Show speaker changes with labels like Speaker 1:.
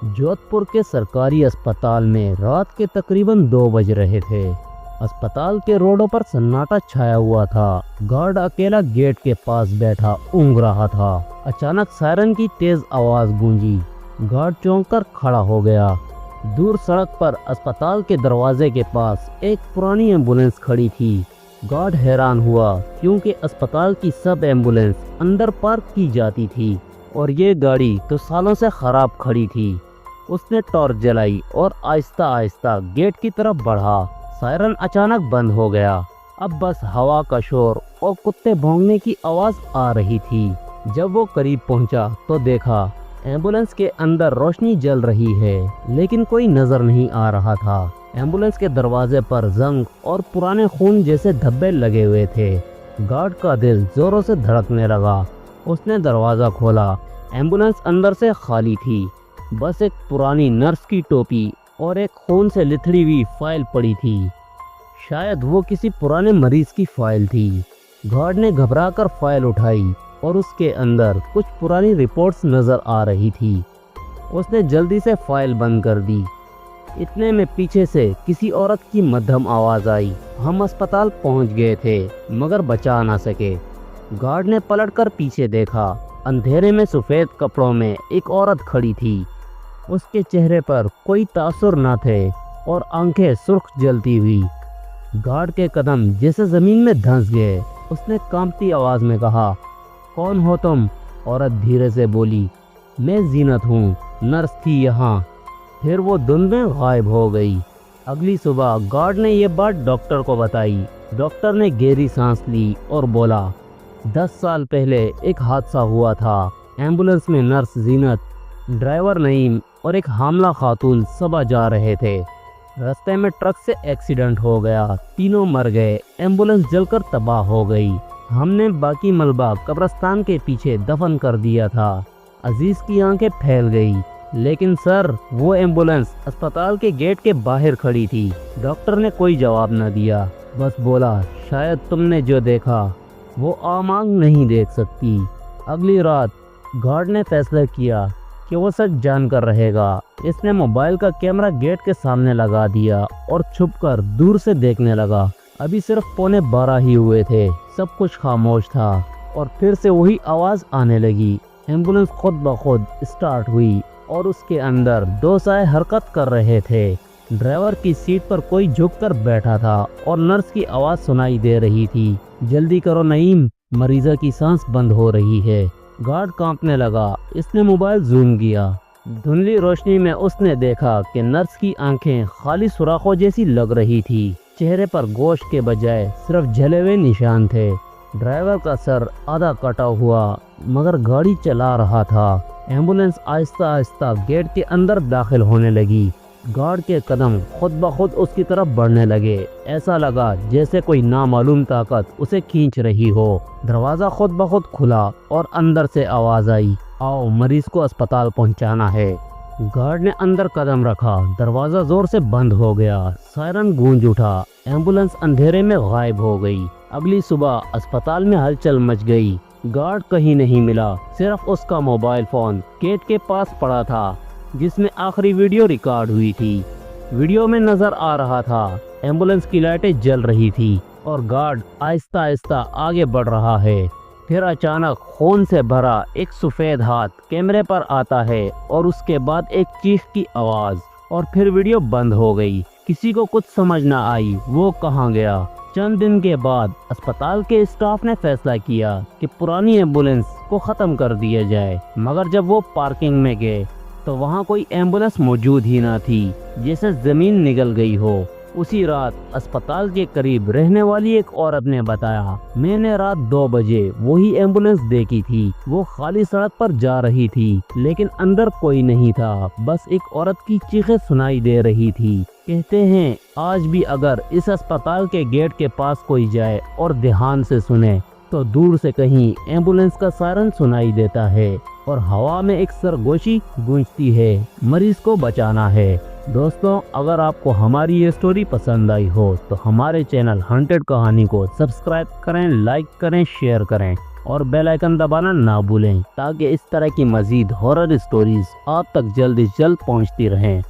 Speaker 1: जोधपुर के सरकारी अस्पताल में रात के तकरीबन 2 बज रहे थे। अस्पताल के रोडों पर सन्नाटा छाया हुआ था। गार्ड अकेला गेट के पास बैठा ऊँघ रहा था। अचानक सायरन की तेज आवाज गूंजी। गार्ड चौंक कर खड़ा हो गया। दूर सड़क पर अस्पताल के दरवाजे के पास एक पुरानी एम्बुलेंस खड़ी थी। गार्ड हैरान हुआ क्योंकि अस्पताल की सब एम्बुलेंस अंदर पार्क की जाती थी और ये गाड़ी तो सालों से खराब खड़ी थी। उसने टॉर्च जलाई और आहिस्ता आहिस्ता गेट की तरफ बढ़ा। सायरन अचानक बंद हो गया। अब बस हवा का शोर और कुत्ते भौंकने की आवाज आ रही थी। जब वो करीब पहुंचा तो देखा एम्बुलेंस के अंदर रोशनी जल रही है, लेकिन कोई नजर नहीं आ रहा था। एम्बुलेंस के दरवाजे पर जंग और पुराने खून जैसे धब्बे लगे हुए थे। गार्ड का दिल जोरों से धड़कने लगा। उसने दरवाज़ा खोला। एम्बुलेंस अंदर से खाली थी। बस एक पुरानी नर्स की टोपी और एक खून से लिथड़ी हुई फाइल पड़ी थी। शायद वो किसी पुराने मरीज की फाइल थी। गार्ड ने घबराकर फाइल उठाई और उसके अंदर कुछ पुरानी रिपोर्ट्स नज़र आ रही थी। उसने जल्दी से फाइल बंद कर दी। इतने में पीछे से किसी औरत की मध्यम आवाज़ आई। हम अस्पताल पहुंच गए थे मगर बचा ना सके। गार्ड ने पलटकर पीछे देखा। अंधेरे में सफ़ेद कपड़ों में एक औरत खड़ी थी। उसके चेहरे पर कोई तासुर न थे और आंखें सुर्ख जलती हुई। गार्ड के कदम जैसे ज़मीन में धंस गए। उसने कांपती आवाज़ में कहा, कौन हो तुम? औरत धीरे से बोली, मैं जीनत हूँ, नर्स थी यहाँ। फिर वो धुंध में गायब हो गई। अगली सुबह गार्ड ने ये बात डॉक्टर को बताई। डॉक्टर ने गहरी सांस ली और बोला, 10 साल पहले एक हादसा हुआ था। एम्बुलेंस में नर्स जीनत, ड्राइवर नईम और एक हामला खातून सबा जा रहे थे। रास्ते में ट्रक से एक्सीडेंट हो गया। तीनों मर गए। एम्बुलेंस जलकर तबाह हो गई। हमने बाकी मलबा कब्रिस्तान के पीछे दफन कर दिया था। अजीज की आंखें फैल गई। लेकिन सर, वो एम्बुलेंस अस्पताल के गेट के बाहर खड़ी थी। डॉक्टर ने कोई जवाब न दिया, बस बोला, शायद तुमने जो देखा वो आम आंख नहीं देख सकती। अगली रात गार्ड ने फैसला किया कि वो सच जानकर रहेगा। इसने मोबाइल का कैमरा गेट के सामने लगा दिया और छुपकर दूर से देखने लगा। अभी सिर्फ 11:15 ही हुए थे। सब कुछ खामोश था और फिर से वही आवाज़ आने लगी। एम्बुलेंस खुद ब खुद स्टार्ट हुई और उसके अंदर 2 साए हरकत कर रहे थे। ड्राइवर की सीट पर कोई झुककर बैठा था और नर्स की आवाज़ सुनाई दे रही थी, जल्दी करो नईम, मरीजा की सांस बंद हो रही है। गार्ड कांपने लगा। इसने मोबाइल जूम किया। धुंधली रोशनी में उसने देखा कि नर्स की आंखें खाली सुराखों जैसी लग रही थी। चेहरे पर गोश्त के बजाय सिर्फ जले हुए निशान थे। ड्राइवर का सर आधा कटा हुआ मगर गाड़ी चला रहा था। एम्बुलेंस आहिस्ता आहिस्ता गेट के अंदर दाखिल होने लगी। गार्ड के कदम खुद ब खुद उसकी तरफ बढ़ने लगे। ऐसा लगा जैसे कोई नामालूम ताकत उसे खींच रही हो। दरवाज़ा खुद ब खुद खुला और अंदर से आवाज़ आई, आओ, मरीज को अस्पताल पहुंचाना है। गार्ड ने अंदर कदम रखा। दरवाज़ा जोर से बंद हो गया। सायरन गूंज उठा। एम्बुलेंस अंधेरे में गायब हो गई। अगली सुबह अस्पताल में हलचल मच गई। गार्ड कहीं नहीं मिला। सिर्फ उसका मोबाइल फ़ोन गेट के पास पड़ा था जिसमें आखिरी वीडियो रिकॉर्ड हुई थी। वीडियो में नजर आ रहा था एम्बुलेंस की लाइटें जल रही थी और गार्ड आहिस्ता आहिस्ता आगे बढ़ रहा है। फिर अचानक खून से भरा एक सफ़ेद हाथ कैमरे पर आता है और उसके बाद एक चीख की आवाज़ और फिर वीडियो बंद हो गई। किसी को कुछ समझ न आई वो कहाँ गया। चंद दिन के बाद अस्पताल के स्टाफ ने फैसला किया कि पुरानी एम्बुलेंस को ख़त्म कर दिया जाए, मगर जब वो पार्किंग में गए तो वहाँ कोई एम्बुलेंस मौजूद ही ना थी, जैसे ज़मीन निगल गई हो। उसी रात अस्पताल के करीब रहने वाली एक औरत ने बताया, मैंने रात 2 बजे वही एम्बुलेंस देखी थी। वो खाली सड़क पर जा रही थी लेकिन अंदर कोई नहीं था। बस एक औरत की चीखें सुनाई दे रही थी। कहते हैं आज भी अगर इस अस्पताल के गेट के पास कोई जाए और ध्यान से सुने तो दूर से कहीं एम्बुलेंस का सायरन सुनाई देता है और हवा में एक सरगोशी गूंजती है, मरीज को बचाना है। दोस्तों, अगर आपको हमारी ये स्टोरी पसंद आई हो तो हमारे चैनल हॉन्टेड कहानी को सब्सक्राइब करें, लाइक करें, शेयर करें اور بیل آئیکن دبانا نہ بھولیں تاکہ اس طرح کی مزید ہارر اسٹوریز آپ تک جلد از جلد پہنچتی رہیں۔